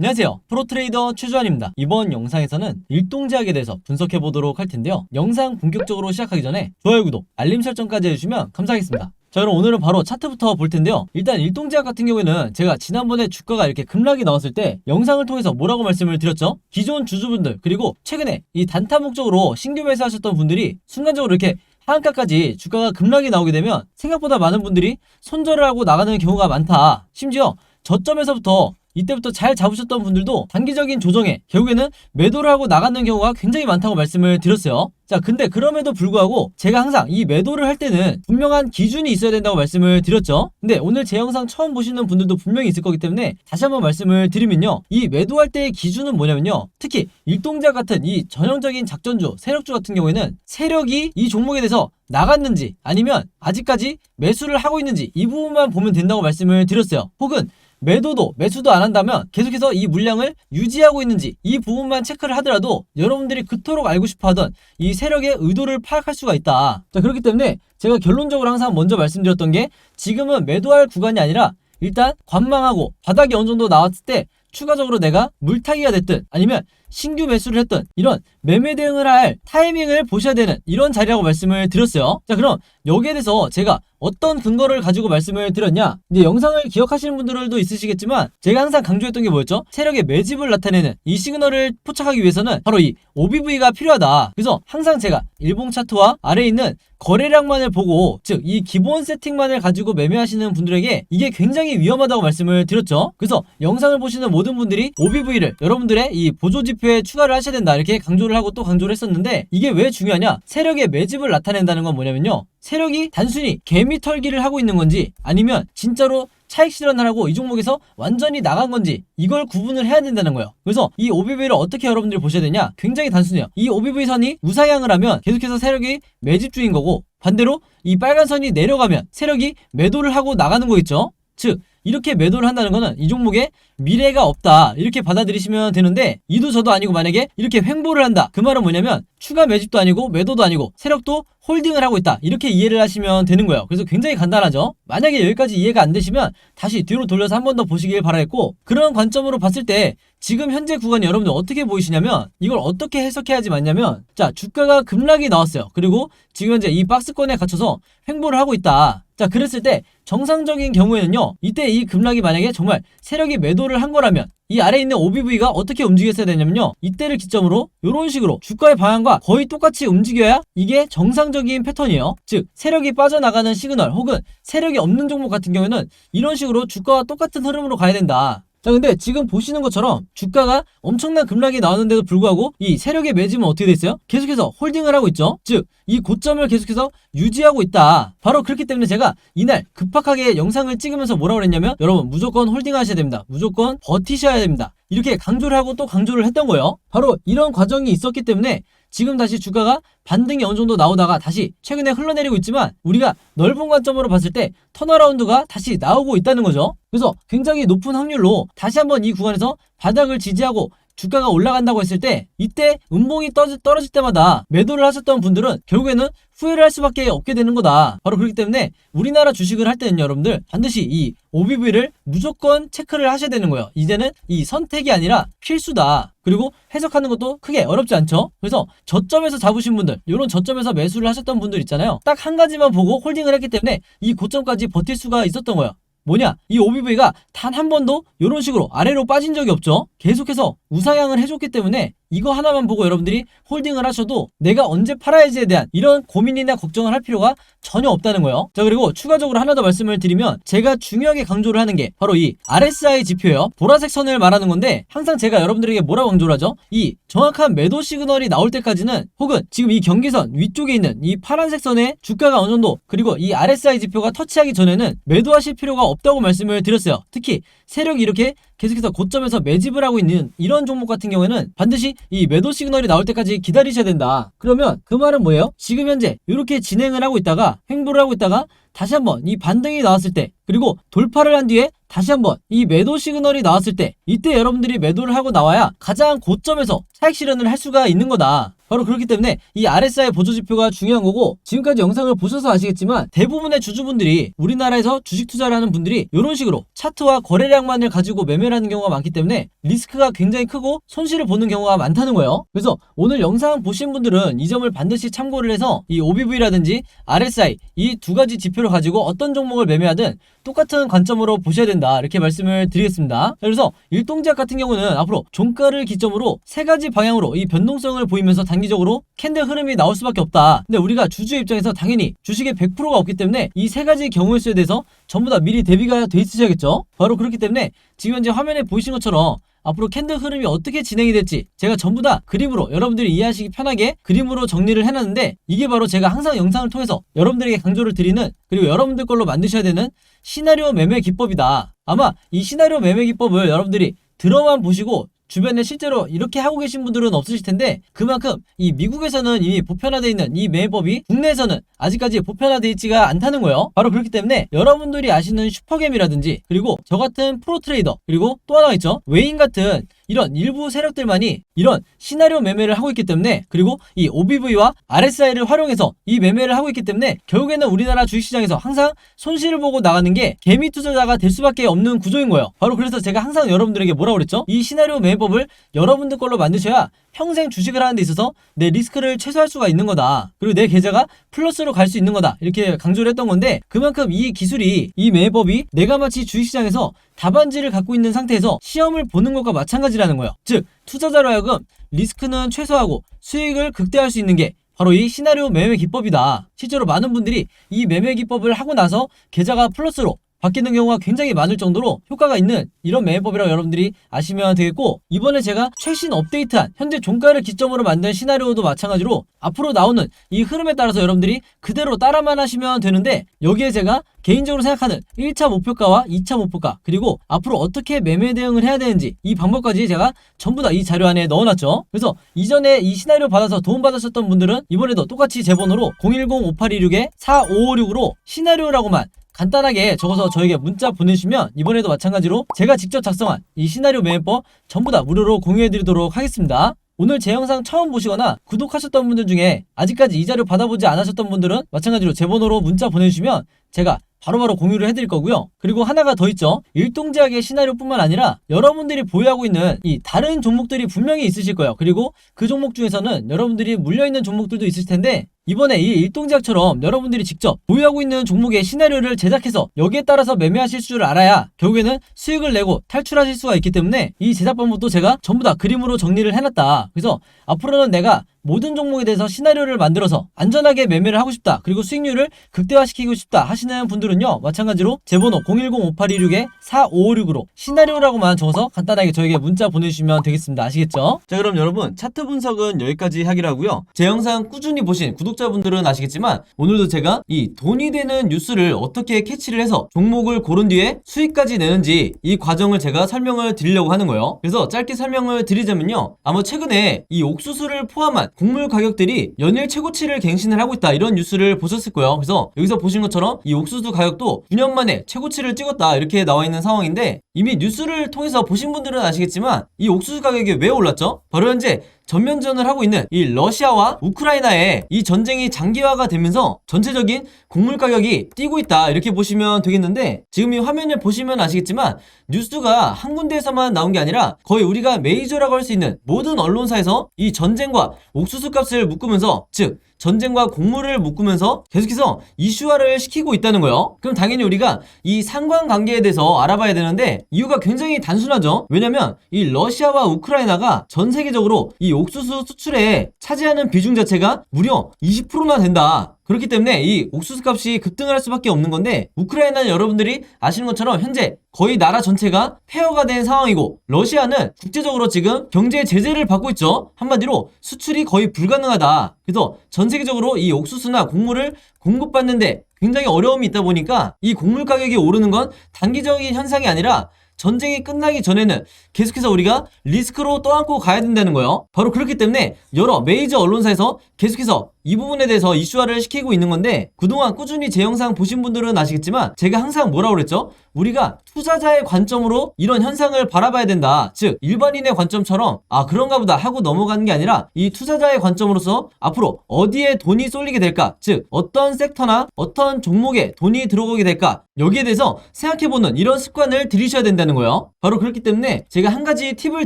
안녕하세요, 프로트레이더 최주환입니다. 이번 영상에서는 일동제약에 대해서 분석해보도록 할 텐데요. 영상 본격적으로 시작하기 전에 좋아요, 구독, 알림 설정까지 해주시면 감사하겠습니다. 자, 그럼 오늘은 바로 차트부터 볼 텐데요. 일단 일동제약 같은 경우에는 제가 지난번에 주가가 이렇게 급락이 나왔을 때 영상을 통해서 뭐라고 말씀을 드렸죠? 기존 주주분들, 그리고 최근에 이 단타 목적으로 신규 매수하셨던 분들이 순간적으로 이렇게 하한가까지 주가가 급락이 나오게 되면 생각보다 많은 분들이 손절을 하고 나가는 경우가 많다. 심지어 저점에서부터 이때부터 잘 잡으셨던 분들도 단기적인 조정에 결국에는 매도를 하고 나가는 경우가 굉장히 많다고 말씀을 드렸어요. 자, 근데 그럼에도 불구하고 제가 항상 이 매도를 할 때는 분명한 기준이 있어야 된다고 말씀을 드렸죠. 근데 오늘 제 영상 처음 보시는 분들도 분명히 있을 거기 때문에 다시 한번 말씀을 드리면요, 이 매도할 때의 기준은 뭐냐면요, 특히 일동제약 같은 이 전형적인 작전주, 세력주 같은 경우에는 세력이 이 종목에 대해서 나갔는지 아니면 아직까지 매수를 하고 있는지 이 부분만 보면 된다고 말씀을 드렸어요. 혹은 매도도 매수도 안 한다면 계속해서 이 물량을 유지하고 있는지 이 부분만 체크를 하더라도 여러분들이 그토록 알고 싶어하던 이 세력의 의도를 파악할 수가 있다. 자, 그렇기 때문에 제가 결론적으로 항상 먼저 말씀드렸던 게, 지금은 매도할 구간이 아니라 일단 관망하고 바닥이 어느 정도 나왔을 때 추가적으로 내가 물타기가 됐든 아니면 신규 매수를 했던 이런 매매 대응을 할 타이밍을 보셔야 되는 이런 자리라고 말씀을 드렸어요. 자, 그럼 여기에 대해서 제가 어떤 근거를 가지고 말씀을 드렸냐, 이제 영상을 기억하시는 분들도 있으시겠지만 제가 항상 강조했던 게 뭐였죠? 세력의 매집을 나타내는 이 시그널을 포착하기 위해서는 바로 이 OBV가 필요하다. 그래서 항상 제가 일봉 차트와 아래에 있는 거래량만을 보고, 즉 이 기본 세팅만을 가지고 매매하시는 분들에게 이게 굉장히 위험하다고 말씀을 드렸죠. 그래서 영상을 보시는 모든 분들이 OBV를 여러분들의 이 보조 지표에 추가를 하셔야 된다, 이렇게 강조를 하고 또 강조를 했었는데, 이게 왜 중요하냐, 세력의 매집을 나타낸다는 건 뭐냐면요, 세력이 단순히 개미 털기를 하고 있는 건지 아니면 진짜로 차익 실현을 하고 이 종목에서 완전히 나간 건지 이걸 구분을 해야 된다는 거예요. 그래서 이 OBV를 어떻게 여러분들이 보셔야 되냐, 굉장히 단순해요. 이 OBV 선이 우상향을 하면 계속해서 세력이 매집 중인 거고, 반대로 이 빨간 선이 내려가면 세력이 매도를 하고 나가는 거겠죠. 즉 이렇게 매도를 한다는 거는 이 종목에 미래가 없다, 이렇게 받아들이시면 되는데, 이도 저도 아니고 만약에 이렇게 횡보를 한다, 그 말은 뭐냐면 추가 매집도 아니고 매도도 아니고 세력도 홀딩을 하고 있다, 이렇게 이해를 하시면 되는 거예요. 그래서 굉장히 간단하죠. 만약에 여기까지 이해가 안 되시면 다시 뒤로 돌려서 한 번 더 보시길 바라겠고, 그런 관점으로 봤을 때 지금 현재 구간이 여러분들 어떻게 보이시냐면, 이걸 어떻게 해석해야지 맞냐면, 자, 주가가 급락이 나왔어요. 그리고 지금 현재 이 박스권에 갇혀서 횡보를 하고 있다. 자, 그랬을 때 정상적인 경우에는요, 이때 이 급락이 만약에 정말 세력이 매도를 한 거라면 이 아래에 있는 OBV가 어떻게 움직였어야 되냐면요, 이때를 기점으로 이런 식으로 주가의 방향과 거의 똑같이 움직여야 이게 정상적인 패턴이에요. 즉 세력이 빠져나가는 시그널 혹은 세력이 없는 종목 같은 경우에는 이런 식으로 주가와 똑같은 흐름으로 가야 된다. 자, 근데 지금 보시는 것처럼 주가가 엄청난 급락이 나왔는데도 불구하고 이 세력의 매집은 어떻게 됐어요? 계속해서 홀딩을 하고 있죠. 즉 이 고점을 계속해서 유지하고 있다. 바로 그렇기 때문에 제가 이날 급박하게 영상을 찍으면서 뭐라고 그랬냐면, 여러분 무조건 홀딩 하셔야 됩니다, 무조건 버티셔야 됩니다, 이렇게 강조를 하고 또 강조를 했던 거예요. 바로 이런 과정이 있었기 때문에 지금 다시 주가가 반등이 어느 정도 나오다가 다시 최근에 흘러내리고 있지만, 우리가 넓은 관점으로 봤을 때 턴어라운드가 다시 나오고 있다는 거죠. 그래서 굉장히 높은 확률로 다시 한번 이 구간에서 바닥을 지지하고 주가가 올라간다고 했을 때, 이때 음봉이 떨어질 때마다 매도를 하셨던 분들은 결국에는 후회를 할 수밖에 없게 되는 거다. 바로 그렇기 때문에 우리나라 주식을 할 때는 여러분들 반드시 이 OBV를 무조건 체크를 하셔야 되는 거예요. 이제는 이 선택이 아니라 필수다. 그리고 해석하는 것도 크게 어렵지 않죠. 그래서 저점에서 잡으신 분들, 이런 저점에서 매수를 하셨던 분들 있잖아요, 딱 한 가지만 보고 홀딩을 했기 때문에 이 고점까지 버틸 수가 있었던 거예요. 뭐냐, 이 OBV가 단 한 번도 이런 식으로 아래로 빠진 적이 없죠. 계속해서 우상향을 해줬기 때문에 이거 하나만 보고 여러분들이 홀딩을 하셔도 내가 언제 팔아야지에 대한 이런 고민이나 걱정을 할 필요가 전혀 없다는 거예요. 자, 그리고 추가적으로 하나 더 말씀을 드리면, 제가 중요하게 강조를 하는 게 바로 이 RSI 지표예요. 보라색 선을 말하는 건데, 항상 제가 여러분들에게 뭐라고 강조를 하죠? 이 정확한 매도 시그널이 나올 때까지는, 혹은 지금 이 경계선 위쪽에 있는 이 파란색 선에 주가가 어느 정도, 그리고 이 RSI 지표가 터치하기 전에는 매도하실 필요가 없다고 말씀을 드렸어요. 특히 세력이 이렇게 계속해서 고점에서 매집을 하고 있는 이런 종목 같은 경우에는 반드시 이 매도 시그널이 나올 때까지 기다리셔야 된다. 그러면 그 말은 뭐예요? 지금 현재 이렇게 진행을 하고 있다가 횡보를 하고 있다가 다시 한번 이 반등이 나왔을 때, 그리고 돌파를 한 뒤에 다시 한번 이 매도 시그널이 나왔을 때, 이때 여러분들이 매도를 하고 나와야 가장 고점에서 차익 실현을 할 수가 있는 거다. 바로 그렇기 때문에 이 RSI 보조지표가 중요한 거고, 지금까지 영상을 보셔서 아시겠지만 대부분의 주주분들이, 우리나라에서 주식 투자를 하는 분들이 이런 식으로 차트와 거래량만을 가지고 매매를 하는 경우가 많기 때문에 리스크가 굉장히 크고 손실을 보는 경우가 많다는 거예요. 그래서 오늘 영상 보신 분들은 이 점을 반드시 참고를 해서 이 OBV라든지 RSI 이 두 가지 지표를 가지고 어떤 종목을 매매하든 똑같은 관점으로 보셔야 된다, 이렇게 말씀을 드리겠습니다. 그래서 일동제약 같은 경우는 앞으로 종가를 기점으로 세 가지 방향으로 이 변동성을 보이면서 단기적으로 캔들 흐름이 나올 수밖에 없다. 근데 우리가 주주의 입장에서 당연히 주식의 100%가 없기 때문에 이 세 가지 경우의 수에 대해서 전부 다 미리 대비가 돼 있으셔야겠죠. 바로 그렇기 때문에 지금 현재 화면에 보이신 것처럼 앞으로 캔들 흐름이 어떻게 진행이 될지 제가 전부 다 그림으로, 여러분들이 이해하시기 편하게 그림으로 정리를 해놨는데, 이게 바로 제가 항상 영상을 통해서 여러분들에게 강조를 드리는, 그리고 여러분들 걸로 만드셔야 되는 시나리오 매매 기법이다. 아마 이 시나리오 매매 기법을 여러분들이 들어만 보시고 주변에 실제로 이렇게 하고 계신 분들은 없으실 텐데, 그만큼 이 미국에서는 이미 보편화되어 있는 이 매매법이 국내에서는 아직까지 보편화되어 있지가 않다는 거예요. 바로 그렇기 때문에 여러분들이 아시는 슈퍼겜이라든지, 그리고 저 같은 프로트레이더, 그리고 또 하나 있죠, 웨인 같은 이런 일부 세력들만이 이런 시나리오 매매를 하고 있기 때문에, 그리고 이 OBV와 RSI를 활용해서 이 매매를 하고 있기 때문에 결국에는 우리나라 주식시장에서 항상 손실을 보고 나가는 게 개미 투자자가 될 수밖에 없는 구조인 거예요. 바로 그래서 제가 항상 여러분들에게 뭐라고 그랬죠? 이 시나리오 매매법을 여러분들 걸로 만드셔야 평생 주식을 하는 데 있어서 내 리스크를 최소화할 수가 있는 거다, 그리고 내 계좌가 플러스로 갈 수 있는 거다, 이렇게 강조를 했던 건데, 그만큼 이 기술이, 이 매매법이 내가 마치 주식시장에서 답안지를 갖고 있는 상태에서 시험을 보는 것과 마찬가지라는 거예요. 즉 투자자로 하여금 리스크는 최소화하고 수익을 극대화할 수 있는 게 바로 이 시나리오 매매 기법이다. 실제로 많은 분들이 이 매매 기법을 하고 나서 계좌가 플러스로 바뀌는 경우가 굉장히 많을 정도로 효과가 있는 이런 매매법이라고 여러분들이 아시면 되겠고, 이번에 제가 최신 업데이트한 현재 종가를 기점으로 만든 시나리오도 마찬가지로 앞으로 나오는 이 흐름에 따라서 여러분들이 그대로 따라만 하시면 되는데, 여기에 제가 개인적으로 생각하는 1차 목표가와 2차 목표가, 그리고 앞으로 어떻게 매매 대응을 해야 되는지 이 방법까지 제가 전부 다 이 자료 안에 넣어놨죠. 그래서 이전에 이 시나리오 받아서 도움받으셨던 분들은 이번에도 똑같이 제 번호로 010-5826-4556으로 시나리오라고만 간단하게 적어서 저에게 문자 보내주시면 이번에도 마찬가지로 제가 직접 작성한 이 시나리오 매매법 전부 다 무료로 공유해드리도록 하겠습니다. 오늘 제 영상 처음 보시거나 구독하셨던 분들 중에 아직까지 이 자료 받아보지 않으셨던 분들은 마찬가지로 제 번호로 문자 보내주시면 제가 바로바로 공유를 해드릴 거고요. 그리고 하나가 더 있죠. 일동제약의 시나리오뿐만 아니라 여러분들이 보유하고 있는 이 다른 종목들이 분명히 있으실 거예요. 그리고 그 종목 중에서는 여러분들이 물려있는 종목들도 있을 텐데, 이번에 이 일동제약처럼 여러분들이 직접 보유하고 있는 종목의 시나리오를 제작해서 여기에 따라서 매매하실 줄 알아야 결국에는 수익을 내고 탈출하실 수가 있기 때문에 이 제작 방법도 제가 전부 다 그림으로 정리를 해놨다. 그래서 앞으로는 내가 모든 종목에 대해서 시나리오를 만들어서 안전하게 매매를 하고 싶다, 그리고 수익률을 극대화시키고 싶다 하시는 분들은요, 마찬가지로 제 번호 010-5826-4556으로 시나리오라고만 적어서 간단하게 저에게 문자 보내주시면 되겠습니다. 아시겠죠? 자, 그럼 여러분, 차트 분석은 여기까지 하기로 하고요. 제 영상 꾸준히 보신 구독자분들은 아시겠지만 오늘도 제가 이 돈이 되는 뉴스를 어떻게 캐치를 해서 종목을 고른 뒤에 수익까지 내는지 이 과정을 제가 설명을 드리려고 하는 거예요. 그래서 짧게 설명을 드리자면요, 아마 최근에 이 옥수수를 포함한 곡물 가격들이 연일 최고치를 갱신을 하고 있다, 이런 뉴스를 보셨을 거예요. 그래서 여기서 보신 것처럼 이 옥수수 가격도 9년 만에 최고치를 찍었다, 이렇게 나와 있는 상황인데, 이미 뉴스를 통해서 보신 분들은 아시겠지만 이 옥수수 가격이 왜 올랐죠? 바로 현재 전면전을 하고 있는 이 러시아와 우크라이나의 이 전쟁이 장기화가 되면서 전체적인 곡물 가격이 뛰고 있다, 이렇게 보시면 되겠는데, 지금 이 화면을 보시면 아시겠지만 뉴스가 한 군데에서만 나온 게 아니라 거의 우리가 메이저라고 할 수 있는 모든 언론사에서 이 전쟁과 옥수수 값을 묶으면서, 즉 전쟁과 곡물을 묶으면서 계속해서 이슈화를 시키고 있다는 거예요. 그럼 당연히 우리가 이 상관관계에 대해서 알아봐야 되는데, 이유가 굉장히 단순하죠. 왜냐면 이 러시아와 우크라이나가 전 세계적으로 이 옥수수 수출에 차지하는 비중 자체가 무려 20%나 된다. 그렇기 때문에 이 옥수수 값이 급등을 할 수밖에 없는 건데, 우크라이나는 여러분들이 아시는 것처럼 현재 거의 나라 전체가 폐허가 된 상황이고, 러시아는 국제적으로 지금 경제 제재를 받고 있죠. 한마디로 수출이 거의 불가능하다. 그래서 전 세계적으로 이 옥수수나 곡물을 공급받는데 굉장히 어려움이 있다 보니까 이 곡물 가격이 오르는 건 단기적인 현상이 아니라 전쟁이 끝나기 전에는 계속해서 우리가 리스크로 떠안고 가야 된다는 거예요. 바로 그렇기 때문에 여러 메이저 언론사에서 계속해서 이 부분에 대해서 이슈화를 시키고 있는 건데, 그동안 꾸준히 제 영상 보신 분들은 아시겠지만 제가 항상 뭐라고 그랬죠? 우리가 투자자의 관점으로 이런 현상을 바라봐야 된다. 즉 일반인의 관점처럼 그런가 보다 하고 넘어가는 게 아니라 이 투자자의 관점으로서 앞으로 어디에 돈이 쏠리게 될까, 즉 어떤 섹터나 어떤 종목에 돈이 들어오게 될까, 여기에 대해서 생각해보는 이런 습관을 들이셔야 된다는 거예요. 바로 그렇기 때문에 제가 한 가지 팁을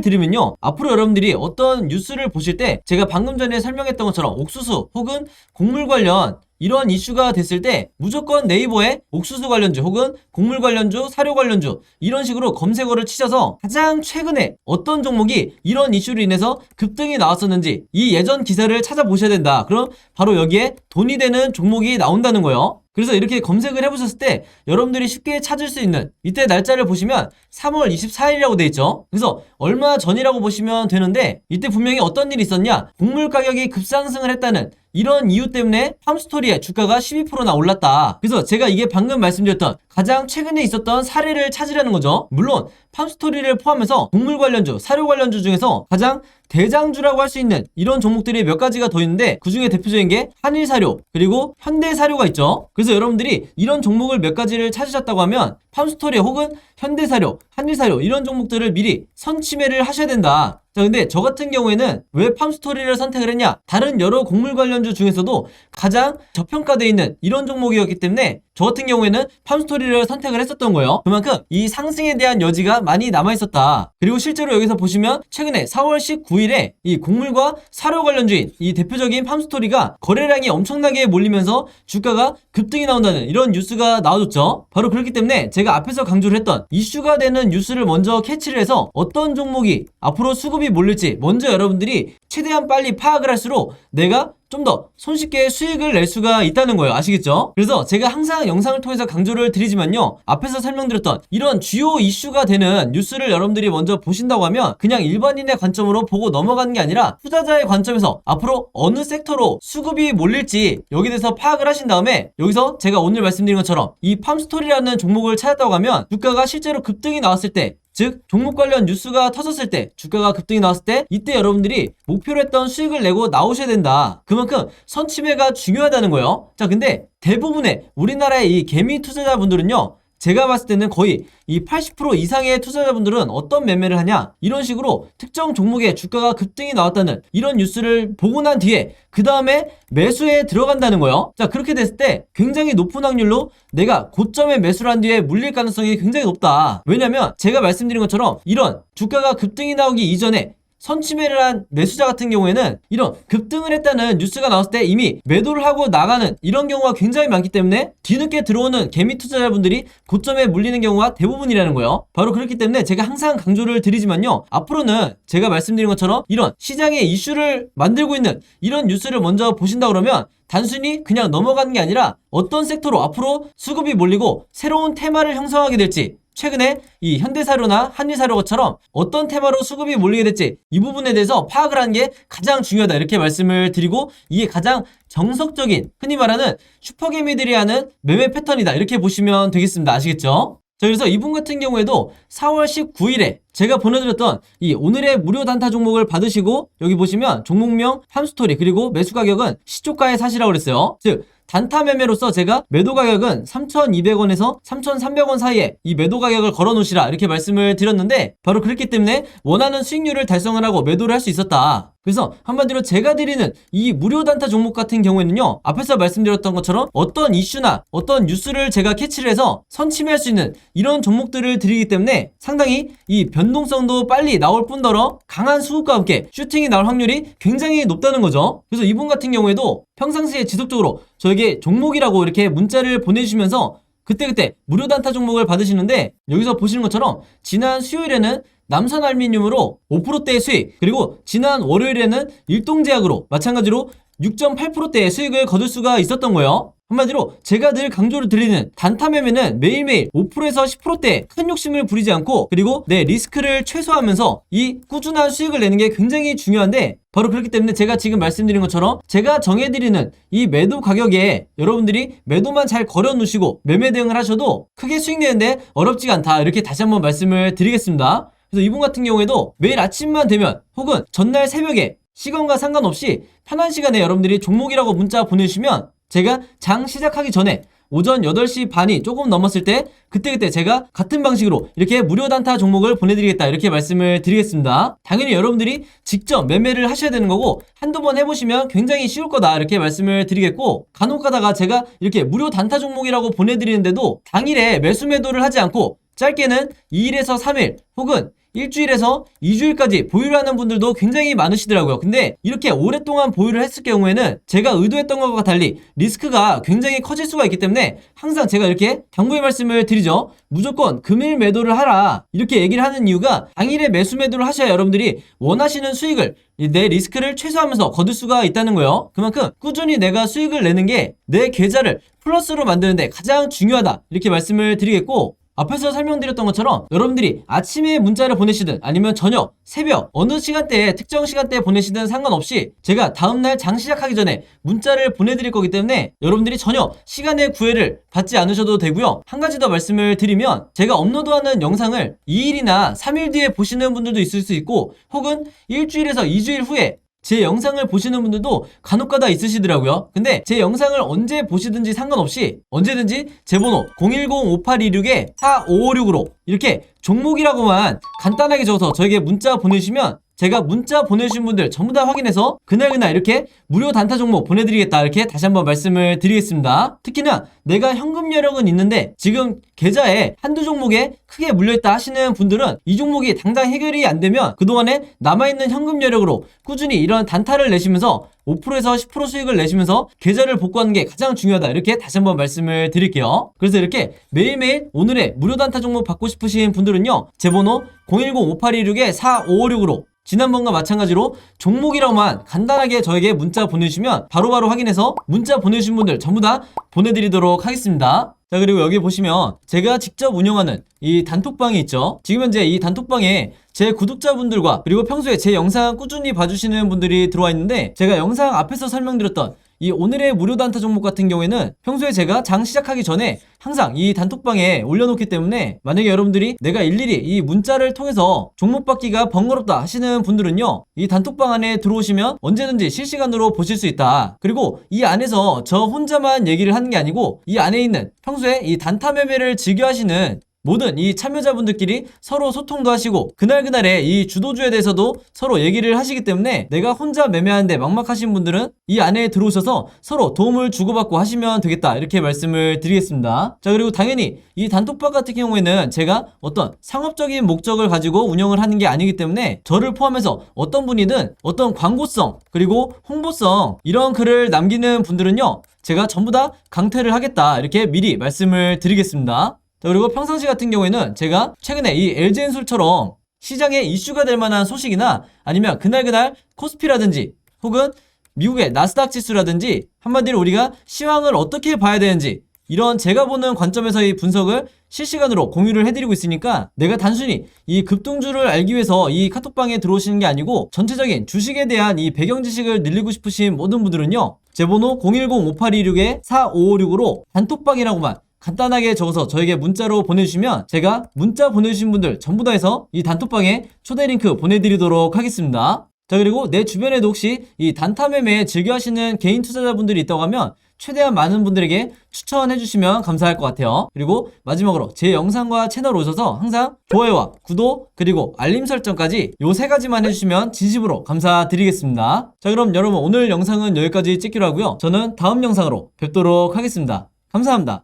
드리면요, 앞으로 여러분들이 어떤 뉴스를 보실 때 제가 방금 전에 설명했던 것처럼 옥수수 혹은 곡물 관련 이런 이슈가 됐을 때 무조건 네이버에 옥수수 관련주 혹은 곡물 관련주, 사료 관련주 이런 식으로 검색어를 치셔서 가장 최근에 어떤 종목이 이런 이슈로 인해서 급등이 나왔었는지 이 예전 기사를 찾아보셔야 된다. 그럼 바로 여기에 돈이 되는 종목이 나온다는 거예요. 그래서 이렇게 검색을 해보셨을 때 여러분들이 쉽게 찾을 수 있는, 이때 날짜를 보시면 3월 24일이라고 돼 있죠. 그래서 얼마 전이라고 보시면 되는데, 이때 분명히 어떤 일이 있었냐, 곡물 가격이 급상승을 했다는 이런 이유 때문에 팜스토리의 주가가 12%나 올랐다. 그래서 제가 이게 방금 말씀드렸던 가장 최근에 있었던 사례를 찾으라는 거죠. 물론 팜스토리를 포함해서 곡물 관련주, 사료 관련주 중에서 가장 대장주라고 할 수 있는 이런 종목들이 몇 가지가 더 있는데, 그 중에 대표적인 게 한일사료 그리고 현대사료가 있죠. 그래서 여러분들이 이런 종목을 몇 가지를 찾으셨다고 하면 팜스토리 혹은 현대사료, 한일사료 이런 종목들을 미리 선침해를 하셔야 된다. 자, 근데 저 같은 경우에는 왜 팜스토리를 선택을 했냐, 다른 여러 곡물 관련주 중에서도 가장 저평가되어 있는 이런 종목이었기 때문에 저 같은 경우에는 팜스토리를 선택을 했었던 거예요. 그만큼 이 상승에 대한 여지가 많이 남아있었다. 그리고 실제로 여기서 보시면 최근에 4월 19일에 이 곡물과 사료 관련주인 이 대표적인 팜스토리가 거래량이 엄청나게 몰리면서 주가가 급등이 나온다는 이런 뉴스가 나와줬죠. 바로 그렇기 때문에 제가 앞에서 강조를 했던 이슈가 되는 뉴스를 먼저 캐치를 해서 어떤 종목이 앞으로 수급이 몰릴지 먼저 여러분들이 최대한 빨리 파악을 할수록 내가 좀 더 손쉽게 수익을 낼 수가 있다는 거예요. 아시겠죠? 그래서 제가 항상 영상을 통해서 강조를 드리지만요, 앞에서 설명드렸던 이런 주요 이슈가 되는 뉴스를 여러분들이 먼저 보신다고 하면 그냥 일반인의 관점으로 보고 넘어가는 게 아니라 투자자의 관점에서 앞으로 어느 섹터로 수급이 몰릴지 여기에 대해서 파악을 하신 다음에, 여기서 제가 오늘 말씀드린 것처럼 이 팜스토리라는 종목을 찾았다고 하면 주가가 실제로 급등이 나왔을 때, 즉 종목 관련 뉴스가 터졌을 때, 주가가 급등이 나왔을 때 이때 여러분들이 목표로 했던 수익을 내고 나오셔야 된다. 그만큼 선침해가 중요하다는 거예요. 자, 근데 대부분의 우리나라의 이 개미 투자자분들은요, 제가 봤을 때는 거의 이 80% 이상의 투자자분들은 어떤 매매를 하냐, 이런 식으로 특정 종목의 주가가 급등이 나왔다는 이런 뉴스를 보고 난 뒤에 그 다음에 매수에 들어간다는 거예요. 자, 그렇게 됐을 때 굉장히 높은 확률로 내가 고점에 매수를 한 뒤에 물릴 가능성이 굉장히 높다. 왜냐면 제가 말씀드린 것처럼 이런 주가가 급등이 나오기 이전에 선침해를 한 매수자 같은 경우에는 이런 급등을 했다는 뉴스가 나왔을 때 이미 매도를 하고 나가는 이런 경우가 굉장히 많기 때문에 뒤늦게 들어오는 개미 투자자분들이 고점에 물리는 경우가 대부분이라는 거예요. 바로 그렇기 때문에 제가 항상 강조를 드리지만요, 앞으로는 제가 말씀드린 것처럼 이런 시장의 이슈를 만들고 있는 이런 뉴스를 먼저 보신다 그러면 단순히 그냥 넘어가는 게 아니라 어떤 섹터로 앞으로 수급이 몰리고 새로운 테마를 형성하게 될지, 최근에 이 현대사료나 한일사료처럼 어떤 테마로 수급이 몰리게 될지 이 부분에 대해서 파악을 하는 게 가장 중요하다, 이렇게 말씀을 드리고, 이게 가장 정석적인 흔히 말하는 슈퍼개미들이 하는 매매 패턴이다, 이렇게 보시면 되겠습니다. 아시겠죠? 자, 그래서 이분 같은 경우에도 4월 19일에 제가 보내드렸던 이 오늘의 무료 단타 종목을 받으시고, 여기 보시면 종목명, 팜스토리 그리고 매수 가격은 시초가에 사시라고 그랬어요. 즉 단타 매매로서 제가 매도 가격은 3,200원에서 3,300원 사이에 이 매도 가격을 걸어 놓으시라, 이렇게 말씀을 드렸는데, 바로 그렇기 때문에 원하는 수익률을 달성을 하고 매도를 할 수 있었다. 그래서 한마디로 제가 드리는 이 무료 단타 종목 같은 경우에는요, 앞에서 말씀드렸던 것처럼 어떤 이슈나 어떤 뉴스를 제가 캐치를 해서 선침해할 수 있는 이런 종목들을 드리기 때문에 상당히 이 변동성도 빨리 나올 뿐더러 강한 수급과 함께 슈팅이 나올 확률이 굉장히 높다는 거죠. 그래서 이분 같은 경우에도 평상시에 지속적으로 저에게 종목이라고 이렇게 문자를 보내주시면서 그때그때 무료 단타 종목을 받으시는데, 여기서 보시는 것처럼 지난 수요일에는 남선알미늄으로 5%대의 수익, 그리고 지난 월요일에는 일동제약으로 마찬가지로 6.8%대의 수익을 거둘 수가 있었던 거예요. 한마디로 제가 늘 강조를 드리는 단타 매매는 매일매일 5%에서 10%대 큰 욕심을 부리지 않고, 그리고 내 리스크를 최소화하면서 이 꾸준한 수익을 내는 게 굉장히 중요한데, 바로 그렇기 때문에 제가 지금 말씀드린 것처럼 제가 정해드리는 이 매도 가격에 여러분들이 매도만 잘 걸어 놓으시고 매매 대응을 하셔도 크게 수익 내는데 어렵지가 않다, 이렇게 다시 한번 말씀을 드리겠습니다. 그래서 이분 같은 경우에도 매일 아침만 되면 혹은 전날 새벽에 시간과 상관없이 편한 시간에 여러분들이 종목이라고 문자 보내주시면 제가 장 시작하기 전에 오전 8시 반이 조금 넘었을 때 그때 제가 같은 방식으로 이렇게 무료 단타 종목을 보내드리겠다 이렇게 말씀을 드리겠습니다. 당연히 여러분들이 직접 매매를 하셔야 되는 거고 한두 번 해보시면 굉장히 쉬울 거다 이렇게 말씀을 드리겠고, 간혹 가다가 제가 이렇게 무료 단타 종목이라고 보내드리는데도 당일에 매수 매도를 하지 않고 짧게는 2일에서 3일 혹은 일주일에서 2주일까지 보유를 하는 분들도 굉장히 많으시더라고요. 근데 이렇게 오랫동안 보유를 했을 경우에는 제가 의도했던 것과 달리 리스크가 굉장히 커질 수가 있기 때문에 항상 제가 이렇게 당부의 말씀을 드리죠. 무조건 금일 매도를 하라 이렇게 얘기를 하는 이유가, 당일에 매수 매도를 하셔야 여러분들이 원하시는 수익을, 내 리스크를 최소화하면서 거둘 수가 있다는 거예요. 그만큼 꾸준히 내가 수익을 내는 게 내 계좌를 플러스로 만드는데 가장 중요하다 이렇게 말씀을 드리겠고, 앞에서 설명드렸던 것처럼 여러분들이 아침에 문자를 보내시든 아니면 저녁, 새벽 어느 시간대에 특정 시간대에 보내시든 상관없이 제가 다음날 장 시작하기 전에 문자를 보내드릴 거기 때문에 여러분들이 전혀 시간의 구애를 받지 않으셔도 되고요. 한 가지 더 말씀을 드리면, 제가 업로드하는 영상을 2일이나 3일 뒤에 보시는 분들도 있을 수 있고 혹은 일주일에서 2주일 후에 제 영상을 보시는 분들도 간혹가다 있으시더라고요. 근데 제 영상을 언제 보시든지 상관없이 언제든지 제 번호 010-5826-4556으로 이렇게 종목이라고만 간단하게 적어서 저에게 문자 보내주시면 제가 문자 보내주신 분들 전부 다 확인해서 그날 이렇게 무료 단타 종목 보내드리겠다 이렇게 다시 한번 말씀을 드리겠습니다. 특히나 내가 현금 여력은 있는데 지금 계좌에 한두 종목에 크게 물려있다 하시는 분들은 이 종목이 당장 해결이 안 되면 그동안에 남아있는 현금 여력으로 꾸준히 이런 단타를 내시면서 5%에서 10% 수익을 내시면서 계좌를 복구하는 게 가장 중요하다 이렇게 다시 한번 말씀을 드릴게요. 그래서 이렇게 매일매일 오늘의 무료 단타 종목 받고 싶으신 분들은요, 제 번호 010-5826-4556으로 지난번과 마찬가지로 종목이라고만 간단하게 저에게 문자 보내주시면 바로바로 확인해서 문자 보내주신 분들 전부 다 보내드리도록 하겠습니다. 자, 그리고 여기 보시면 제가 직접 운영하는 이 단톡방이 있죠. 지금 현재 이 단톡방에 제 구독자분들과 그리고 평소에 제 영상 꾸준히 봐주시는 분들이 들어와 있는데, 제가 영상 앞에서 설명드렸던 이 오늘의 무료 단타 종목 같은 경우에는 평소에 제가 장 시작하기 전에 항상 이 단톡방에 올려놓기 때문에 만약에 여러분들이 내가 일일이 이 문자를 통해서 종목 받기가 번거롭다 하시는 분들은요, 이 단톡방 안에 들어오시면 언제든지 실시간으로 보실 수 있다. 그리고 이 안에서 저 혼자만 얘기를 하는 게 아니고 이 안에 있는 평소에 이 단타 매매를 즐겨 하시는 모든 이 참여자분들끼리 서로 소통도 하시고 그날그날의 이 주도주에 대해서도 서로 얘기를 하시기 때문에 내가 혼자 매매하는데 막막하신 분들은 이 안에 들어오셔서 서로 도움을 주고받고 하시면 되겠다 이렇게 말씀을 드리겠습니다. 자, 그리고 당연히 이 단톡방 같은 경우에는 제가 어떤 상업적인 목적을 가지고 운영을 하는 게 아니기 때문에 저를 포함해서 어떤 분이든 어떤 광고성 그리고 홍보성 이런 글을 남기는 분들은요, 제가 전부 다 강퇴를 하겠다 이렇게 미리 말씀을 드리겠습니다. 그리고 평상시 같은 경우에는 제가 최근에 이 LG엔솔처럼 시장에 이슈가 될 만한 소식이나 아니면 그날 코스피라든지 혹은 미국의 나스닥 지수라든지 한마디로 우리가 시황을 어떻게 봐야 되는지 이런 제가 보는 관점에서의 분석을 실시간으로 공유를 해드리고 있으니까 내가 단순히 이 급등주를 알기 위해서 이 카톡방에 들어오시는 게 아니고 전체적인 주식에 대한 이 배경 지식을 늘리고 싶으신 모든 분들은요, 제 번호 010-5826-4556으로 단톡방이라고만 간단하게 적어서 저에게 문자로 보내주시면 제가 문자 보내주신 분들 전부 다 해서 이 단톡방에 초대 링크 보내드리도록 하겠습니다. 자, 그리고 내 주변에도 혹시 이 단타 매매 즐겨 하시는 개인 투자자분들이 있다고 하면 최대한 많은 분들에게 추천해 주시면 감사할 것 같아요. 그리고 마지막으로 제 영상과 채널 오셔서 항상 좋아요와 구독 그리고 알림 설정까지 요 3가지만 해주시면 진심으로 감사드리겠습니다. 자, 그럼 여러분 오늘 영상은 여기까지 찍기로 하고요. 저는 다음 영상으로 뵙도록 하겠습니다. 감사합니다.